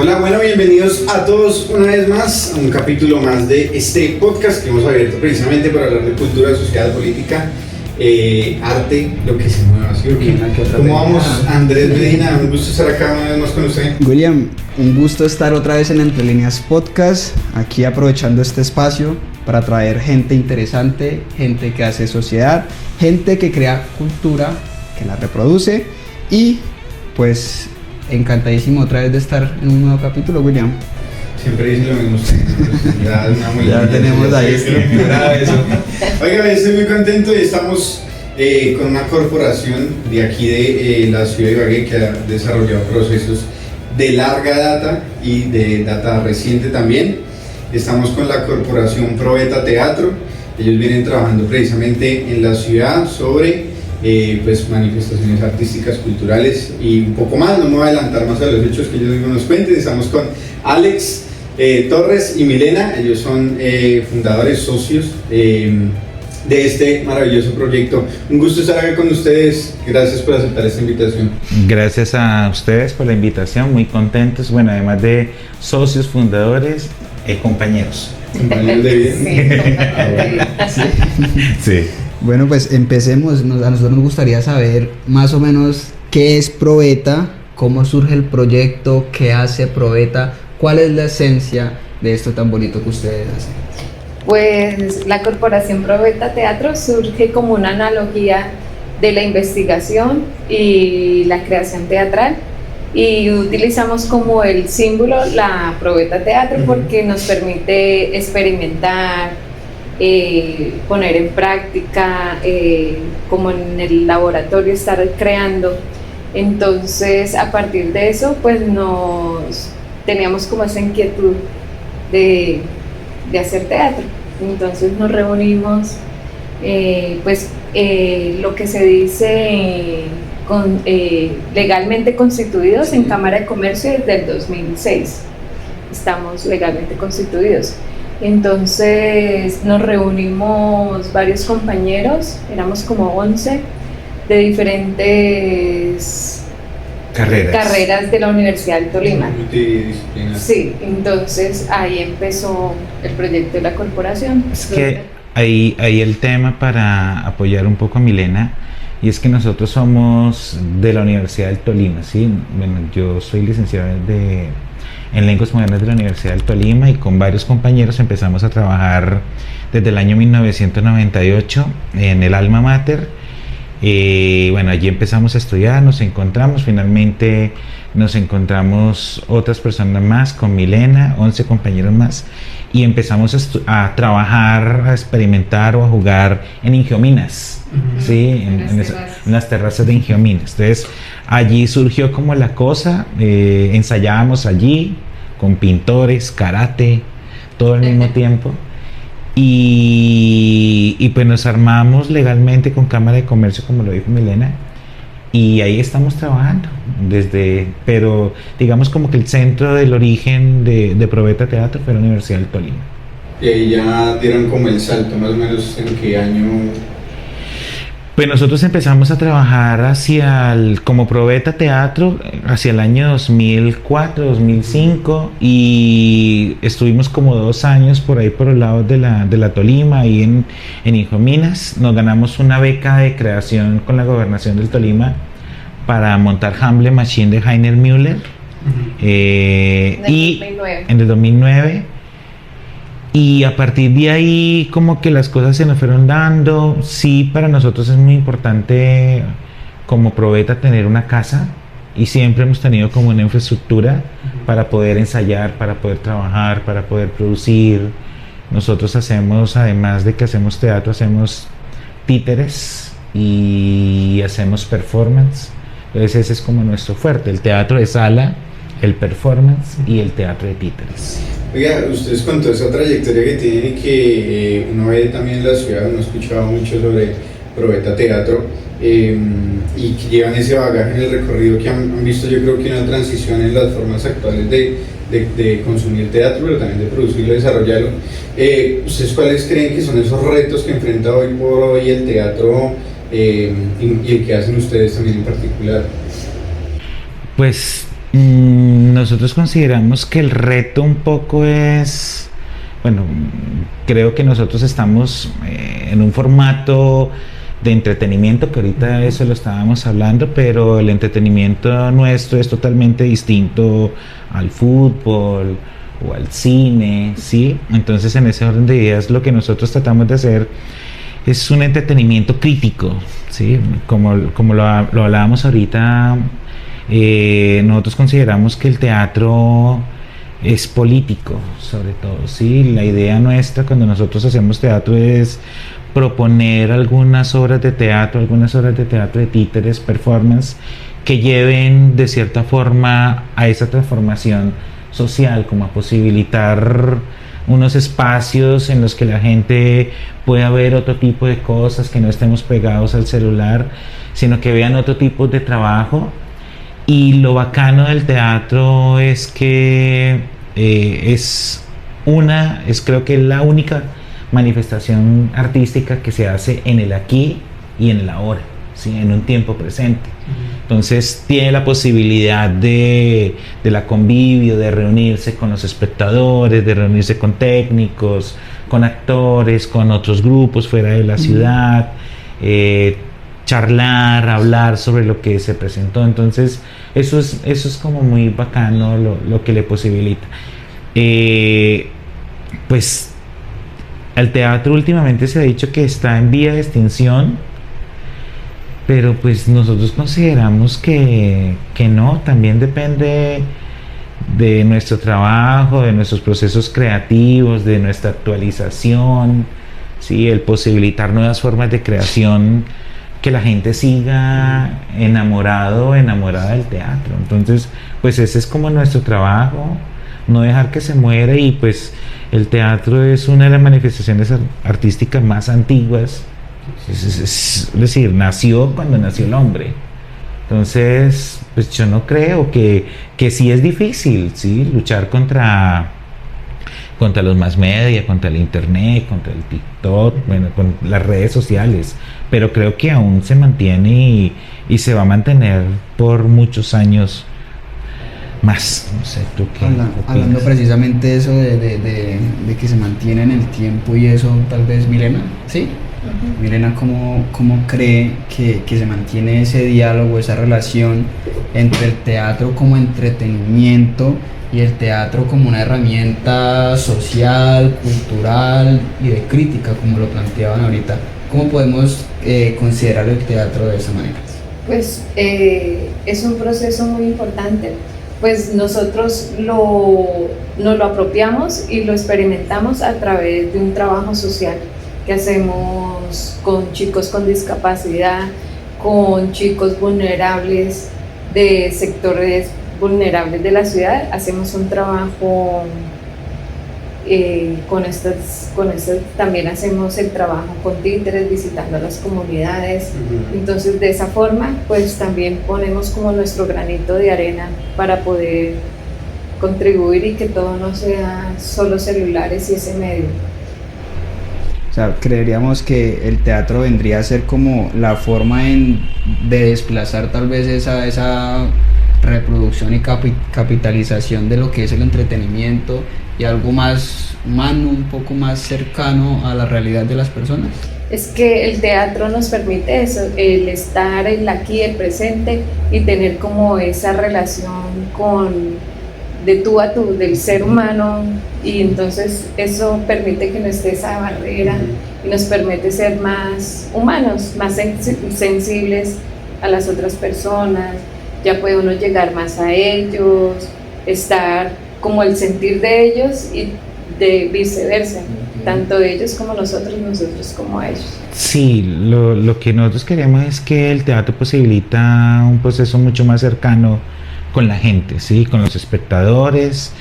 Hola, bueno, bienvenidos a todos una vez más a un capítulo más de este podcast que hemos abierto precisamente para hablar de cultura, sociedad, política, arte, lo que se mueva. ¿Sí? ¿Cómo vamos, Andrés Medina? Un gusto estar acá una vez más con usted. William, un gusto estar otra vez en Entre Líneas Podcast, aquí aprovechando este espacio para traer gente interesante, gente que hace sociedad, gente que crea cultura, que la reproduce y pues encantadísimo otra vez de estar en un nuevo capítulo, William. Siempre dice lo mismo usted. Ya tenemos ahí estructurado eso. Oiga, estoy muy contento y estamos con una corporación de aquí de la ciudad de Ibagué que ha desarrollado procesos de larga data y de data reciente también. Estamos con la corporación Probeta Teatro. Ellos vienen trabajando precisamente en la ciudad sobre pues manifestaciones artísticas, culturales y un poco más. No me voy a adelantar más a los hechos que ellos mismos nos cuenten. Estamos con Alex Torres y Milena. Ellos son fundadores, socios de este maravilloso proyecto. Un gusto estar acá con ustedes. Gracias por aceptar esta invitación. Gracias a ustedes por la invitación. Muy contentos. Bueno, además de socios, fundadores, compañeros. Compañeros de vida. Sí. Sí. Bueno, pues empecemos. A nosotros nos gustaría saber más o menos qué es Probeta, cómo surge el proyecto, qué hace Probeta, cuál es la esencia de esto tan bonito que ustedes hacen. Pues la corporación Probeta Teatro surge como una analogía de la investigación y la creación teatral, y utilizamos como el símbolo la Probeta Teatro porque nos permite experimentar, poner en práctica, como en el laboratorio estar creando. Entonces a partir de eso pues teníamos como esa inquietud de hacer teatro. Entonces nos reunimos, lo que se dice legalmente constituidos en Cámara de Comercio desde el 2006. Estamos legalmente constituidos. Entonces nos reunimos varios compañeros, éramos como 11 de diferentes carreras de la Universidad del Tolima. Sí, entonces ahí empezó el proyecto de la corporación. Es que ahí el tema para apoyar un poco a Milena, y es que nosotros somos de la Universidad del Tolima, ¿sí? Bueno, yo soy licenciado en Lenguas Modernas de la Universidad del Tolima y con varios compañeros empezamos a trabajar desde el año 1998 en el Alma Mater. Bueno, allí empezamos a estudiar, finalmente nos encontramos otras personas más con Milena, 11 compañeros más, y empezamos a trabajar, a experimentar o a jugar en Ingiominas, ¿sí? En las terrazas de Ingiominas. Entonces allí surgió como la cosa, ensayábamos allí con pintores, karate, todo al mismo tiempo. Y pues nos armamos legalmente con Cámara de Comercio, como lo dijo Milena, y ahí estamos trabajando pero digamos como que el centro del origen de Probeta Teatro fue la Universidad del Tolima. Y ahí ya dieron como el salto, más o menos ¿en qué año? Pues nosotros empezamos a trabajar como Probeta Teatro hacia el año 2004, 2005, y estuvimos como 2 años por ahí por los lados de la Tolima, ahí en Ingiominas. Nos ganamos una beca de creación con la Gobernación del Tolima para montar Hamble Machine de Heiner Müller, en el 2009. Y a partir de ahí como que las cosas se nos fueron dando. Sí, para nosotros es muy importante como Probeta tener una casa, y siempre hemos tenido como una infraestructura para poder ensayar, para poder trabajar, para poder producir. Nosotros hacemos, además de que hacemos teatro, hacemos títeres y hacemos performance. Entonces ese es como nuestro fuerte, el teatro de sala, el performance y el teatro de títeres. Oiga, ustedes con toda esa trayectoria que tienen, que uno ve también en la ciudad, uno ha escuchado mucho sobre Probeta Teatro, y que llevan ese bagaje en el recorrido, que han visto, yo creo que una transición en las formas actuales de consumir teatro, pero también de producirlo, desarrollarlo. ¿Ustedes cuáles creen que son esos retos que enfrenta hoy por hoy el teatro y el que hacen ustedes también en particular? Pues Nosotros consideramos que el reto un poco es, bueno, creo que nosotros estamos en un formato de entretenimiento, que ahorita eso lo estábamos hablando, pero el entretenimiento nuestro es totalmente distinto al fútbol o al cine, ¿sí? Entonces, en ese orden de ideas, lo que nosotros tratamos de hacer es un entretenimiento crítico, ¿sí? Como lo hablábamos ahorita, nosotros consideramos que el teatro es político, sobre todo, ¿sí? La idea nuestra cuando nosotros hacemos teatro es proponer algunas obras de teatro de títeres, performance, que lleven de cierta forma a esa transformación social, como a posibilitar unos espacios en los que la gente pueda ver otro tipo de cosas, que no estemos pegados al celular, sino que vean otro tipo de trabajo. Y lo bacano del teatro es que creo que es la única manifestación artística que se hace en el aquí y en el ahora, ¿sí? En un tiempo presente. Entonces tiene la posibilidad de la convivio, de reunirse con los espectadores, de reunirse con técnicos, con actores, con otros grupos fuera de la ciudad, charlar, hablar sobre lo que se presentó. Entonces eso es como muy bacano lo que le posibilita. Pues el teatro últimamente se ha dicho que está en vía de extinción, pero pues nosotros consideramos que no, también depende de nuestro trabajo, de nuestros procesos creativos, de nuestra actualización, ¿sí? El posibilitar nuevas formas de creación, que la gente siga enamorada del teatro. Entonces, pues ese es como nuestro trabajo, no dejar que se muera. Y pues el teatro es una de las manifestaciones artísticas más antiguas, es decir, nació cuando nació el hombre. Entonces, pues yo no creo que sí es difícil, ¿sí? Luchar contra los más media, contra el internet, contra el TikTok, bueno, con las redes sociales, pero creo que aún se mantiene y se va a mantener por muchos años más. No sé, ¿tú qué hablando precisamente de eso de que se mantiene en el tiempo y eso, tal vez Milena, ¿sí? Milena, ¿cómo cree que se mantiene ese diálogo, esa relación entre el teatro como entretenimiento y el teatro como una herramienta social, cultural y de crítica, como lo planteaban ahorita? ¿Cómo podemos considerar el teatro de esa manera? Pues es un proceso muy importante, pues nosotros nos lo apropiamos y lo experimentamos a través de un trabajo social que hacemos con chicos con discapacidad, con chicos vulnerables de sectores vulnerables de la ciudad. Hacemos un trabajo con estos también hacemos el trabajo con títeres, visitando a las comunidades. Entonces, de esa forma, pues también ponemos como nuestro granito de arena para poder contribuir y que todo no sea solo celulares y ese medio. O sea, creeríamos que el teatro vendría a ser como la forma de desplazar tal vez esa reproducción y capitalización de lo que es el entretenimiento y algo más humano, un poco más cercano a la realidad de las personas. Es que el teatro nos permite eso, el estar el aquí, el presente, y tener como esa relación de tú a tú, del ser humano, y entonces eso permite que no esté esa barrera y nos permite ser más humanos, más sensibles a las otras personas. Ya puede uno llegar más a ellos, estar como el sentir de ellos y de viceversa, tanto ellos como nosotros como ellos. Sí, lo que nosotros queremos es que el teatro posibilita un proceso mucho más cercano con la gente, ¿sí? Con los espectadores,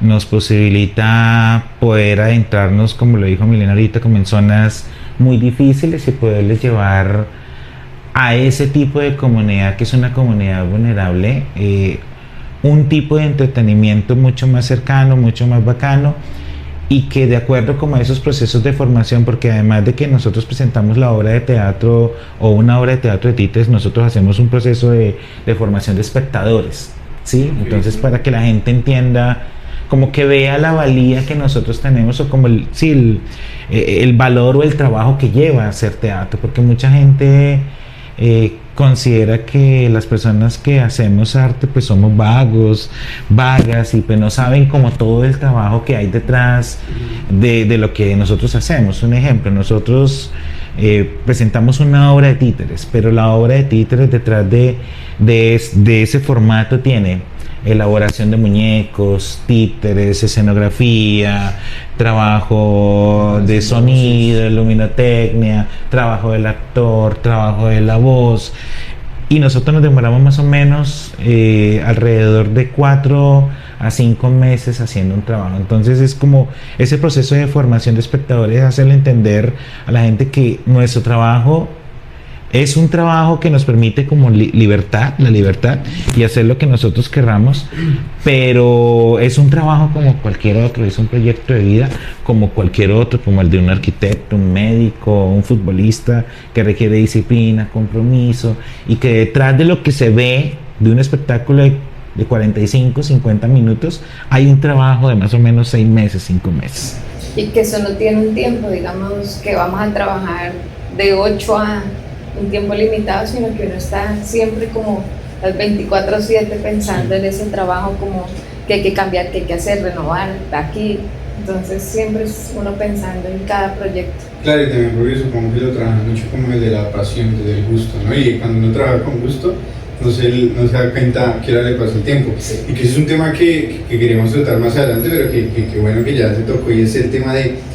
nos posibilita poder adentrarnos, como lo dijo Milena ahorita, como en zonas muy difíciles y poderles llevar a ese tipo de comunidad, que es una comunidad vulnerable, un tipo de entretenimiento mucho más cercano, mucho más bacano, y que de acuerdo como a esos procesos de formación, porque además de que nosotros presentamos la obra de teatro o una obra de teatro de títeres, nosotros hacemos un proceso de formación de espectadores, ¿sí? Entonces, para que la gente entienda, como que vea la valía que nosotros tenemos, o como el valor o el trabajo que lleva a hacer teatro, porque mucha gente considera que las personas que hacemos arte pues somos vagos, vagas, y pues no saben como todo el trabajo que hay detrás de lo que nosotros hacemos. Un ejemplo, nosotros presentamos una obra de títeres, pero la obra de títeres detrás de ese formato tiene elaboración de muñecos, títeres, escenografía, trabajo de sonido, luminotecnia, trabajo del actor, trabajo de la voz, y nosotros nos demoramos más o menos alrededor de 4 a 5 meses haciendo un trabajo. Entonces es como ese proceso de formación de espectadores, hacerle entender a la gente que nuestro trabajo es un trabajo que nos permite como la libertad y hacer lo que nosotros querramos, pero es un trabajo como cualquier otro, es un proyecto de vida como cualquier otro, como el de un arquitecto, un médico, un futbolista, que requiere disciplina, compromiso, y que detrás de lo que se ve de un espectáculo de 45, 50 minutos, hay un trabajo de más o menos 6 meses, 5 meses. Y que eso no tiene un tiempo, digamos, que vamos a trabajar de 8 a un tiempo limitado, sino que uno está siempre como las 24/7 pensando en ese trabajo, como que hay que cambiar, que hay que hacer, renovar aquí. Entonces siempre es uno pensando en cada proyecto. Claro, y también porque supongo que lo trabajan mucho como el de la pasión, desde el gusto, ¿no? Y cuando uno trabaja con gusto, no se da cuenta que ahora le pasa el tiempo. Sí. Y que ese es un tema que queremos tratar más adelante, pero que bueno que ya se tocó, y es el tema de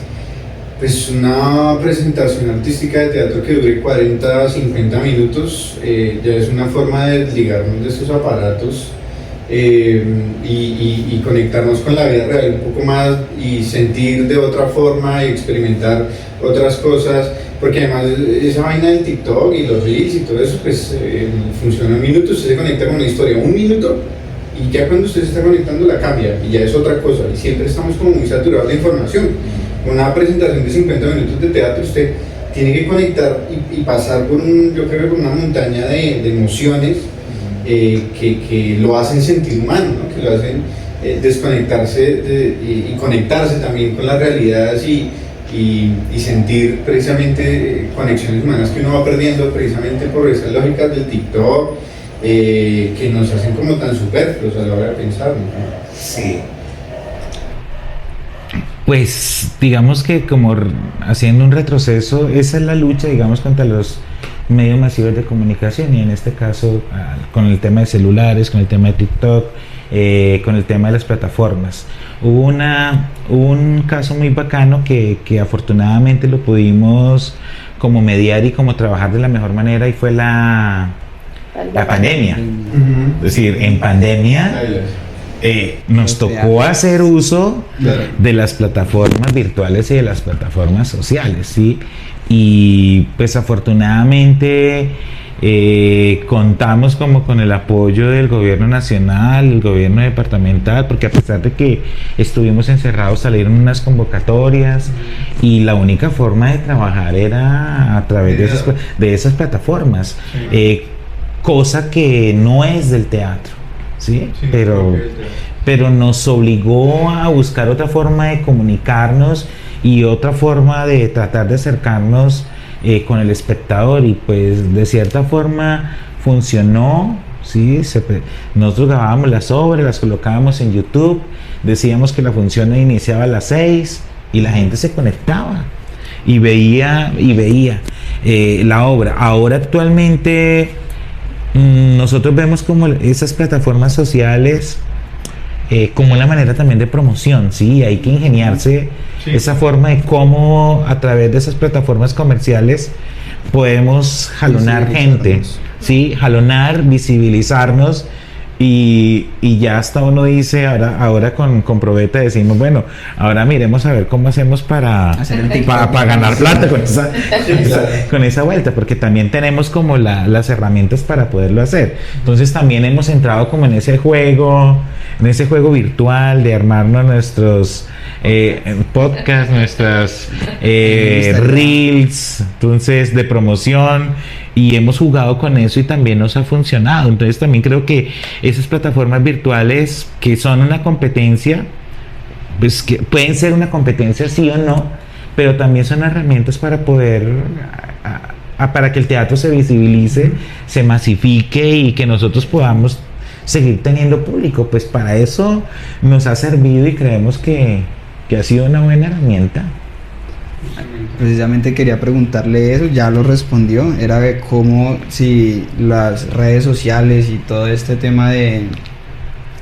pues una presentación artística de teatro que dure 40 a 50 minutos, ya es una forma de desligarnos de estos aparatos y conectarnos con la vida real un poco más, y sentir de otra forma y experimentar otras cosas, porque además esa vaina del TikTok y los Reels y todo eso pues funciona un minuto, usted se conecta con una historia, 1 minuto, y ya cuando usted se está conectando la cambia y ya es otra cosa, y siempre estamos como muy saturados de información. Una presentación de 50 minutos de teatro, usted tiene que conectar y pasar por yo creo que por una montaña de emociones que lo hacen sentir humano, ¿no? Que lo hacen desconectarse y conectarse también con las realidades y sentir precisamente conexiones humanas que uno va perdiendo precisamente por esas lógicas del TikTok que nos hacen como tan superfluos a la hora de pensar, ¿no? Sí. Pues digamos que como haciendo un retroceso, esa es la lucha, digamos, contra los medios masivos de comunicación, y en este caso con el tema de celulares, con el tema de TikTok, con el tema de las plataformas. Hubo un caso muy bacano que afortunadamente lo pudimos como mediar y como trabajar de la mejor manera, y fue la pandemia. Es decir, en pandemia nos tocó hacer uso de las plataformas virtuales y de las plataformas sociales, ¿sí? Y pues afortunadamente contamos como con el apoyo del gobierno nacional, el gobierno departamental, porque a pesar de que estuvimos encerrados, salieron unas convocatorias, y la única forma de trabajar era a través de esas plataformas, cosa que no es del teatro. ¿Sí? Pero nos obligó a buscar otra forma de comunicarnos y otra forma de tratar de acercarnos con el espectador, y pues de cierta forma funcionó, ¿sí? Nosotros grabábamos las obras, las colocábamos en YouTube, decíamos que la función iniciaba a las 6 y la gente se conectaba y veía la obra. Ahora actualmente nosotros vemos como esas plataformas sociales como una manera también de promoción, ¿sí? Hay que ingeniarse esa forma de cómo a través de esas plataformas comerciales podemos jalonar gente, ¿sí? Jalonar, visibilizarnos, y ya hasta uno dice, ahora con Proveta decimos, bueno, ahora miremos a ver cómo hacemos para ganar plata con esa vuelta, porque también tenemos como las herramientas para poderlo hacer. Entonces también hemos entrado como en ese juego virtual de armarnos nuestros podcast, nuestras reels, entonces de promoción, y hemos jugado con eso y también nos ha funcionado. Entonces también creo que esas plataformas virtuales que son una competencia, pues que pueden ser una competencia sí o no, pero también son herramientas para poder para que el teatro se visibilice, se masifique y que nosotros podamos seguir teniendo público. Pues para eso nos ha servido y creemos que ha sido una buena herramienta. Precisamente quería preguntarle eso, ya lo respondió, era de cómo si las redes sociales y todo este tema de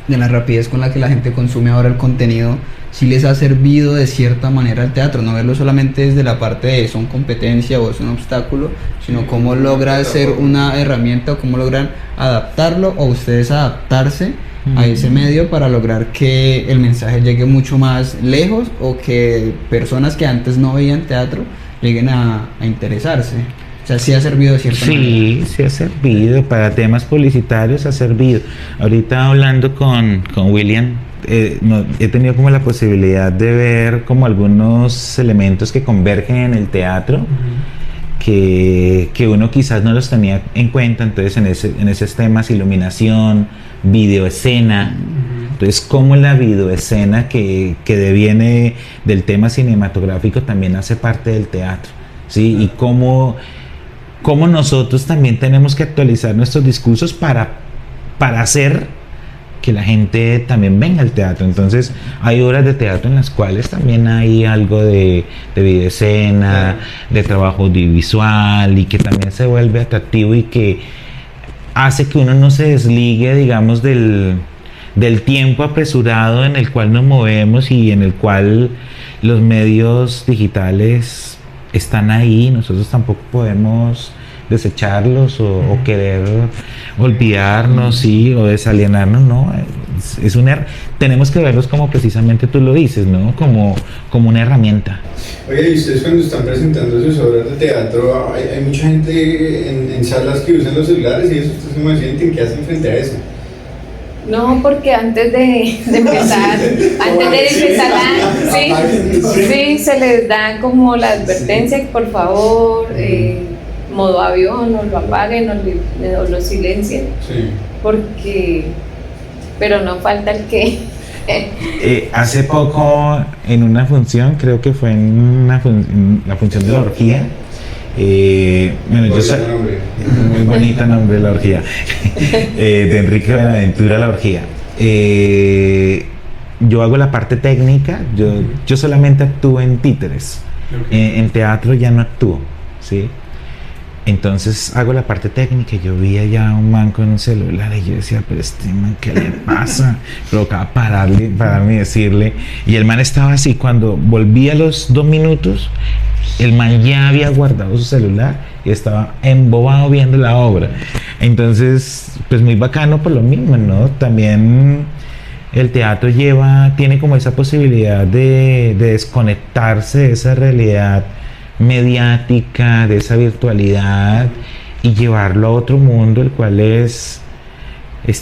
la rapidez con la que la gente consume ahora el contenido, si les ha servido de cierta manera al teatro, no verlo solamente desde la parte de son competencia o es un obstáculo, sino cómo logra ser una herramienta o cómo logran adaptarlo o ustedes adaptarse a ese medio para lograr que el mensaje llegue mucho más lejos o que personas que antes no veían teatro lleguen a interesarse. O sea, sí ha servido de cierta manera. Sí, sí ha servido, para temas publicitarios ha servido. Ahorita hablando con William, he tenido como la posibilidad de ver como algunos elementos que convergen en el teatro, que uno quizás no los tenía en cuenta. Entonces en esos temas, iluminación, videoescena, entonces como la videoescena que deviene del tema cinematográfico también hace parte del teatro, ¿sí? Y cómo nosotros también tenemos que actualizar nuestros discursos para hacer que la gente también venga al teatro. Entonces hay obras de teatro en las cuales también hay algo de videoescena, de trabajo audiovisual, y que también se vuelve atractivo y que hace que uno no se desligue, digamos, del tiempo apresurado en el cual nos movemos y en el cual los medios digitales están ahí. Nosotros tampoco podemos desecharlos o querer olvidarnos, sí, o desalienarnos, no. Tenemos que verlos como precisamente tú lo dices, ¿no? Como una herramienta. Oye, y ustedes cuando están presentando sus obras de teatro, hay mucha gente en salas que usan los celulares y eso, ¿ustedes cómo se sienten? ¿Qué hacen frente a eso? No, porque antes de empezar, sí, se les da como la advertencia que por favor, modo avión, o lo apaguen o lo silencien, pero no falta el que... Hace poco en una función, creo que fue en la función de la orgía, muy bonito nombre, la orgía, de Enrique Buenaventura, la orgía. Yo hago la parte técnica, yo solamente actúo en títeres, en teatro ya no actúo, ¿sí? Entonces hago la parte técnica y yo vi allá un man con un celular y yo decía, pero este man, ¿qué le pasa? Provocaba pararme y decirle, y el man estaba así. Cuando volví a los 2 minutos, el man ya había guardado su celular y estaba embobado viendo la obra. Entonces, pues muy bacano por lo mismo, ¿no? También el teatro tiene como esa posibilidad de desconectarse de esa realidad mediática, de esa virtualidad, y llevarlo a otro mundo, el cual es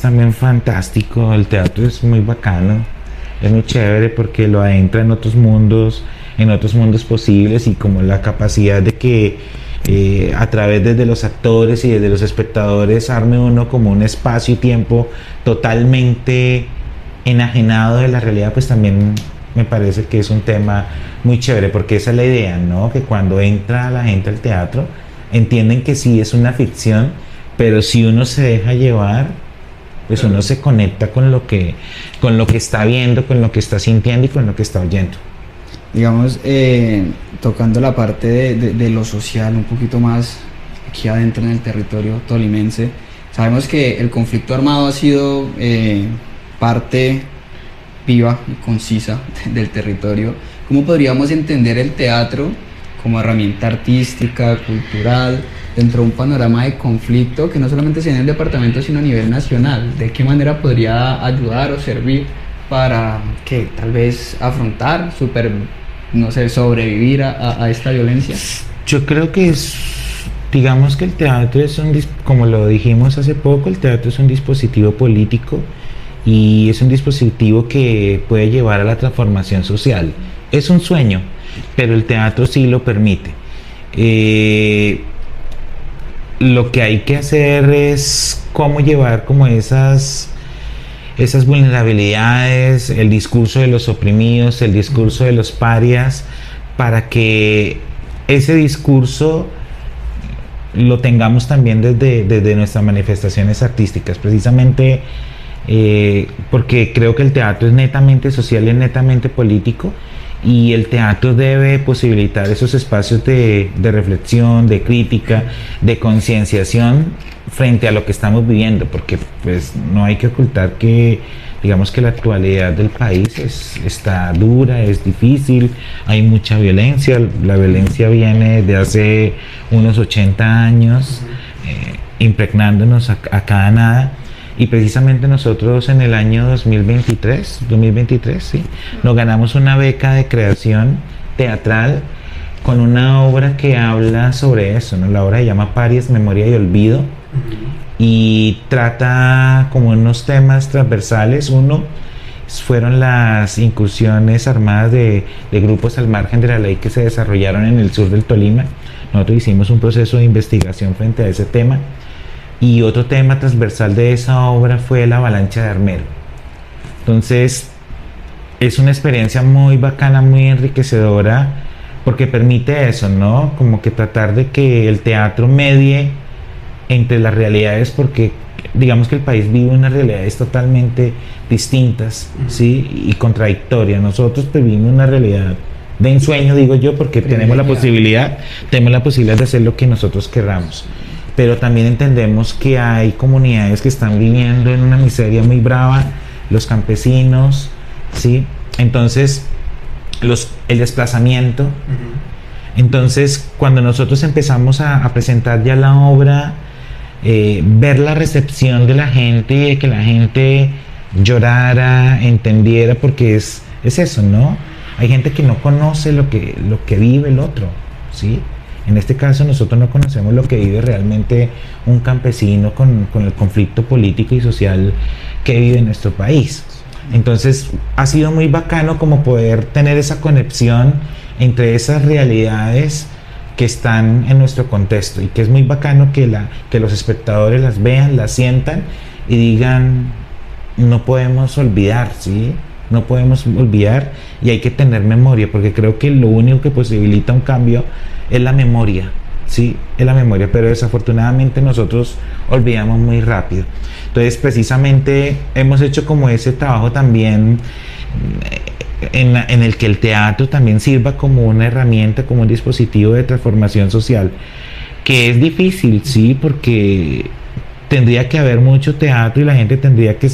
también fantástico. El teatro es muy bacano, es muy chévere porque lo adentra en otros mundos posibles, y como la capacidad de que a través desde los actores y desde los espectadores arme uno como un espacio y tiempo totalmente enajenado de la realidad, pues también me parece que es un tema muy chévere, porque esa es la idea, ¿no? Que cuando entra la gente al teatro entienden que sí es una ficción, pero si uno se deja llevar, pues uno se conecta con lo que está viendo, con lo que está sintiendo y con lo que está oyendo. Digamos, tocando la parte de lo social un poquito más aquí adentro en el territorio tolimense, sabemos que el conflicto armado ha sido parte viva y concisa del territorio. ¿Cómo podríamos entender el teatro como herramienta artística, cultural, dentro de un panorama de conflicto que no solamente sea en el departamento, sino a nivel nacional? ¿De qué manera podría ayudar o servir para que tal vez afrontar, sobrevivir a esta violencia? Yo creo que digamos que el teatro como lo dijimos hace poco, el teatro es un dispositivo político, y es un dispositivo que puede llevar a la transformación social. Es un sueño, pero el teatro sí lo permite. Lo que hay que hacer es cómo llevar como esas vulnerabilidades, el discurso de los oprimidos, el discurso de los parias, para que ese discurso lo tengamos también desde nuestras manifestaciones artísticas, precisamente porque creo que el teatro es netamente social y netamente político, y el teatro debe posibilitar esos espacios de reflexión, de crítica, de concienciación frente a lo que estamos viviendo, porque pues no hay que ocultar que digamos que la actualidad del país está dura, es difícil, hay mucha violencia, la violencia viene de hace unos 80 años impregnándonos a cada nada. Y precisamente nosotros en el año 2023, sí, nos ganamos una beca de creación teatral con una obra que habla sobre eso, ¿no? La obra se llama Parias, Memoria y Olvido, y trata como unos temas transversales. Uno fueron las incursiones armadas de grupos al margen de la ley que se desarrollaron en el sur del Tolima. Nosotros hicimos un proceso de investigación frente a ese tema. Y otro tema transversal de esa obra fue la avalancha de Armero. Entonces, es una experiencia muy bacana, muy enriquecedora, porque permite eso, ¿no? Como que tratar de que el teatro medie entre las realidades, porque digamos que el país vive unas realidades totalmente distintas, ¿sí? Y contradictorias. Nosotros vivimos una realidad de ensueño, digo yo, porque tenemos la posibilidad de hacer lo que nosotros querramos. Pero también entendemos que hay comunidades que están viviendo en una miseria muy brava, los campesinos, ¿sí? Entonces, el desplazamiento. Entonces, cuando nosotros empezamos a presentar ya la obra, ver la recepción de la gente y de que la gente llorara, entendiera, porque es eso, ¿no? Hay gente que no conoce lo que vive el otro, ¿sí? En este caso nosotros no conocemos lo que vive realmente un campesino con el conflicto político y social que vive en nuestro país. Entonces ha sido muy bacano como poder tener esa conexión entre esas realidades que están en nuestro contexto, y que es muy bacano que los espectadores las vean, las sientan y digan, no podemos olvidar, ¿sí? No podemos olvidar, y hay que tener memoria, porque creo que lo único que posibilita un cambio es la memoria, sí, es la memoria, pero desafortunadamente nosotros olvidamos muy rápido. Entonces, precisamente hemos hecho como ese trabajo también en el que el teatro también sirva como una herramienta, como un dispositivo de transformación social, que es difícil, sí, porque tendría que haber mucho teatro y la gente tendría que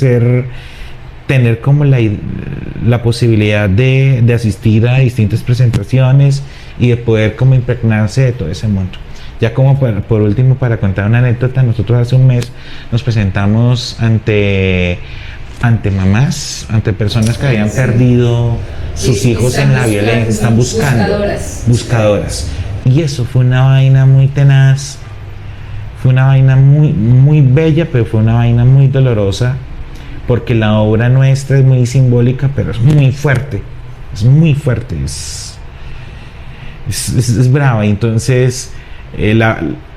tener como la posibilidad de asistir a distintas presentaciones y de poder como impregnarse de todo ese mundo. Ya como por último, para contar una anécdota, nosotros hace un mes nos presentamos ante mamás, ante personas que habían perdido sus hijos en la violencia, están buscando, buscadoras. Y eso fue una vaina muy tenaz, fue una vaina muy, muy bella, pero fue una vaina muy dolorosa, porque la obra nuestra es muy simbólica, pero es muy fuerte, es brava. Y entonces,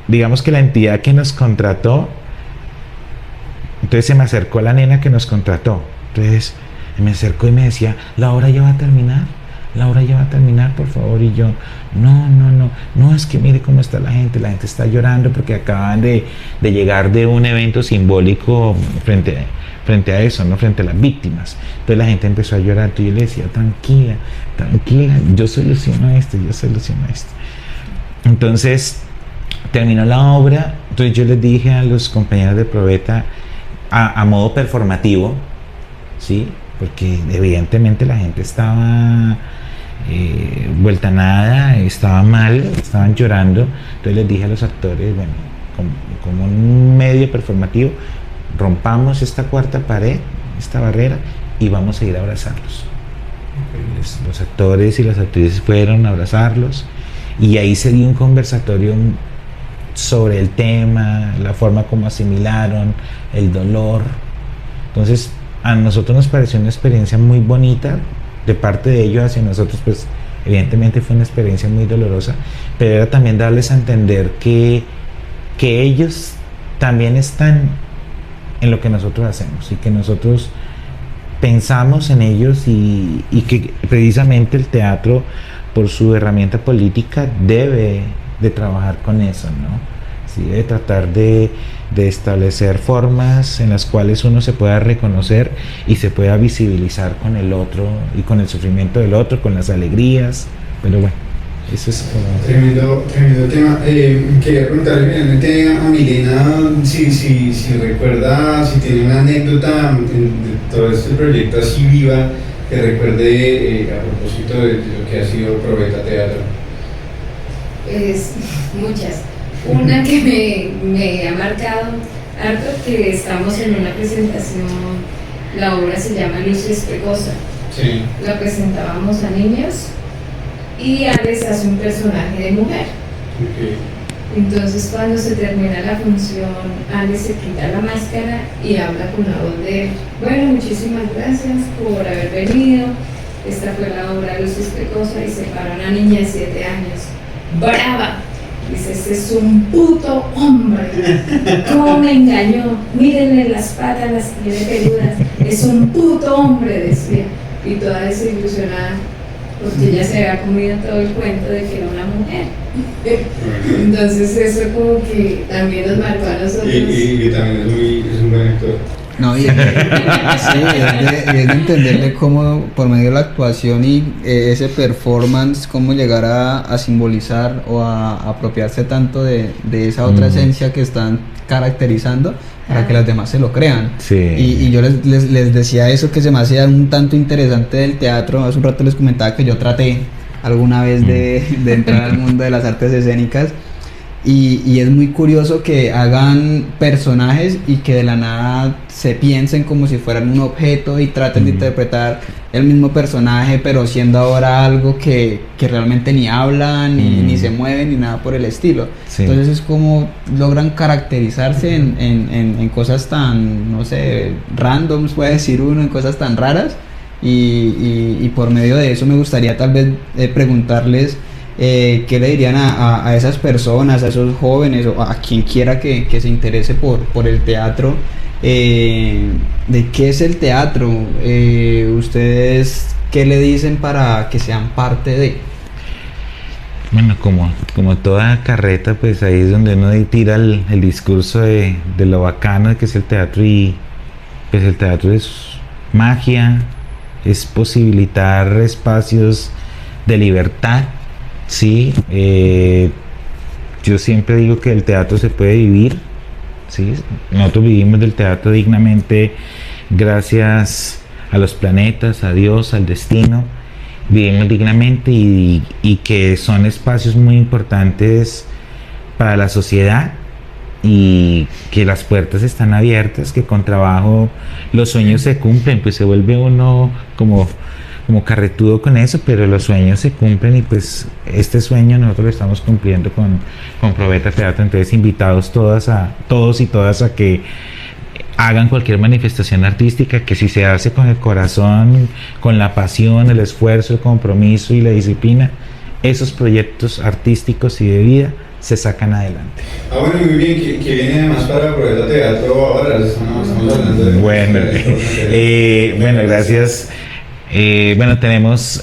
digamos que la entidad que nos contrató, entonces se me acercó la nena que nos contrató, entonces me acercó y me decía, la obra ya va a terminar, por favor. Y yo, no, es que mire cómo está la gente está llorando porque acaban de llegar de un evento simbólico frente a eso, ¿no? Frente a las víctimas. Entonces la gente empezó a llorar, y yo le decía, tranquila, yo soluciono esto. Entonces terminó la obra, entonces yo les dije a los compañeros de Proveta, a modo performativo, ¿sí? Porque evidentemente la gente estaba vuelta a nada, estaba mal, estaban llorando. Entonces les dije a los actores, bueno, como un medio performativo, rompamos esta cuarta pared, esta barrera, y vamos a ir a abrazarlos. Los actores y las actrices fueron a abrazarlos, y ahí se dio un conversatorio sobre el tema, la forma como asimilaron el dolor. Entonces a nosotros nos pareció una experiencia muy bonita de parte de ellos hacia nosotros, pues evidentemente fue una experiencia muy dolorosa, pero era también darles a entender que ellos también están en lo que nosotros hacemos y que nosotros pensamos en ellos y que precisamente el teatro, por su herramienta política, debe de trabajar con eso, ¿no? Sí, debe tratar de establecer formas en las cuales uno se pueda reconocer y se pueda visibilizar con el otro y con el sufrimiento del otro, con las alegrías, pero bueno, eso es como... Tremendo tema. Quería preguntarle finalmente a Milena si recuerda, si tiene una anécdota de todo este proyecto así viva que recuerde a propósito de lo que ha sido Probeta Teatro. Pues muchas. Una que me ha marcado harto, que estamos en una presentación, la obra se llama Luz Espejosa. Sí. La presentábamos a niños y Alex hace un personaje de mujer. Okay. Entonces cuando se termina la función, Alex se quita la máscara y habla con la voz de él. Bueno, muchísimas gracias por haber venido. Esta fue la obra Luz Espejosa y se para una niña de 7 años. ¡Brava! Dice, ese es un puto hombre. ¿Cómo me engañó? Mírenle las patas, las tiene peludas. Es un puto hombre, decía. Y toda desilusionada, porque ella se había comido todo el cuento de que era una mujer. Entonces eso como que también nos marcó a nosotros. Y también es un buen actor. No, y es de entenderle cómo por medio de la actuación y ese performance, cómo llegar a simbolizar o a apropiarse tanto de esa otra esencia que están caracterizando para que las demás se lo crean. Sí. Y yo les decía eso, que se me hacía un tanto interesante del teatro. Hace un rato les comentaba que yo traté alguna vez de entrar al mundo de las artes escénicas. Y es muy curioso que hagan personajes y que de la nada se piensen como si fueran un objeto y traten de interpretar el mismo personaje, pero siendo ahora algo que realmente ni hablan, ni se mueven, ni nada por el estilo. Sí. Entonces es como logran caracterizarse en cosas tan, no sé, randoms, puede decir uno, en cosas tan raras. Y por medio de eso me gustaría tal vez preguntarles ¿qué le dirían a esas personas, a esos jóvenes o a quien quiera que se interese por el teatro? ¿De qué es el teatro? ¿Ustedes qué le dicen para que sean parte de? Bueno, como toda carreta, pues ahí es donde uno tira el discurso de lo bacano que es el teatro, y pues el teatro es magia, es posibilitar espacios de libertad. Sí, yo siempre digo que el teatro se puede vivir, ¿sí? Nosotros vivimos del teatro dignamente gracias a los planetas, a Dios, al destino. Vivimos dignamente y que son espacios muy importantes para la sociedad, y que las puertas están abiertas, que con trabajo los sueños se cumplen, pues se vuelve uno como carretudo con eso, pero los sueños se cumplen, y pues este sueño nosotros lo estamos cumpliendo con Probeta Teatro. Entonces invitados todos y todas a que hagan cualquier manifestación artística, que si se hace con el corazón, con la pasión, el esfuerzo, el compromiso y la disciplina, esos proyectos artísticos y de vida se sacan adelante. Bueno, muy bien, que viene además para Probeta Teatro ahora, estamos hablando de... Bueno, gracias. Bueno, tenemos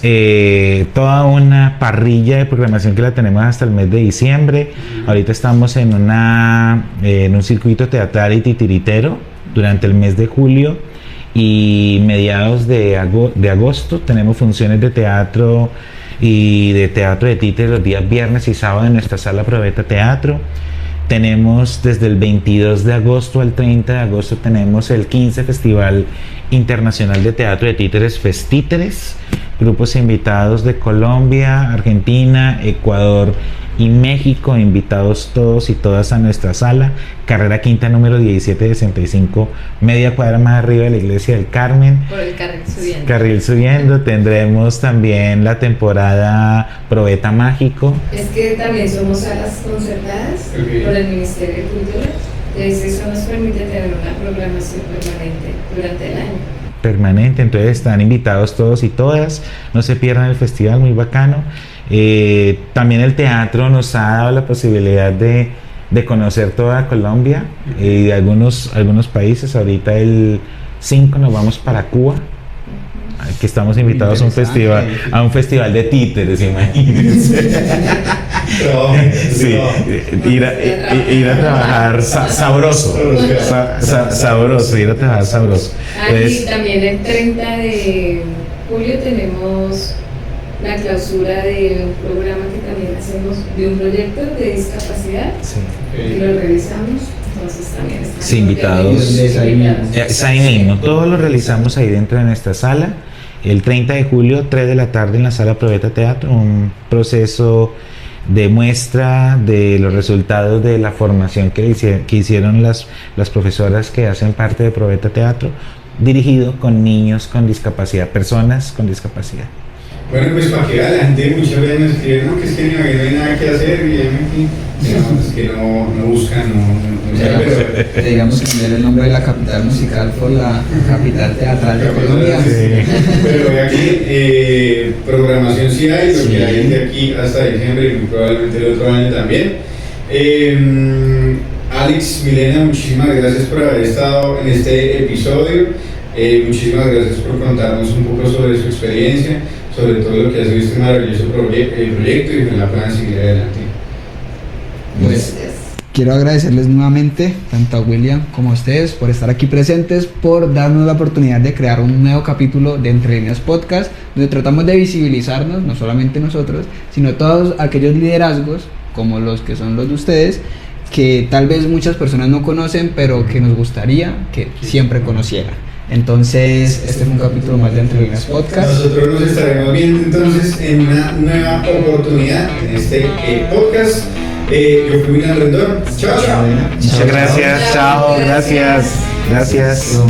toda una parrilla de programación que la tenemos hasta el mes de diciembre. Ahorita estamos en un circuito teatral y titiritero durante el mes de julio, y mediados de agosto tenemos funciones de teatro y de teatro de títere los días viernes y sábado en nuestra sala Probeta Teatro. Tenemos desde el 22 de agosto al 30 de agosto tenemos el 15 Festival Internacional de Teatro de Títeres, Festíteres, grupos invitados de Colombia, Argentina, Ecuador y México, invitados todos y todas a nuestra sala, carrera quinta número 1765, media cuadra más arriba de la iglesia del Carmen. Por el carril Carril subiendo. Tendremos también la temporada Probeta Mágico. Es que también somos salas concertadas por el Ministerio de Cultura. Entonces eso nos permite tener una programación permanente durante el año. permanente, entonces están invitados todos y todas, no se pierdan el festival, muy bacano. También el teatro nos ha dado la posibilidad de conocer toda Colombia y de algunos países. Ahorita el 5 nos vamos para Cuba, que estamos invitados a un festival de títeres, imagínense. Sí, ir a trabajar sabroso, ir a trabajar sabroso. Y también el 30 de julio tenemos la clausura de un programa que también hacemos, de un proyecto de discapacidad, y lo realizamos. Entonces también estamos invitados. Es ahí mismo, todo lo realizamos ahí dentro de nuestra sala. El 30 de julio, 3 de la tarde en la sala Proveta Teatro, un proceso de muestra de los resultados de la formación que hicieron las profesoras que hacen parte de Proveta Teatro, dirigido con niños con discapacidad, personas con discapacidad. Bueno, pues para que vea la gente muchas veces nos escriben, no, que es que no hay nada que hacer, y es que no buscan, pero digamos cambiar el nombre de la capital musical por la capital teatral de Colombia. Pero ve aquí, programación sí hay, lo que hay de aquí hasta diciembre y probablemente el otro año también. Alex, Milena, muchísimas gracias por haber estado en este episodio. Muchísimas gracias por contarnos un poco sobre su experiencia, sobre todo lo que ha sido este maravilloso proyecto y ojalá puedan seguir adelante. Pues quiero agradecerles nuevamente tanto a William como a ustedes por estar aquí presentes, por darnos la oportunidad de crear un nuevo capítulo de Entre Líneas Podcast, donde tratamos de visibilizarnos, no solamente nosotros, sino todos aquellos liderazgos como los que son los de ustedes, que tal vez muchas personas no conocen, pero que nos gustaría que siempre conocieran. Entonces, este fue un capítulo más de Entre Líneas Podcast. Nosotros nos estaremos viendo entonces en una nueva oportunidad en este podcast. Yo fui William Rendón. Chao. Muchas gracias. Chao. Gracias.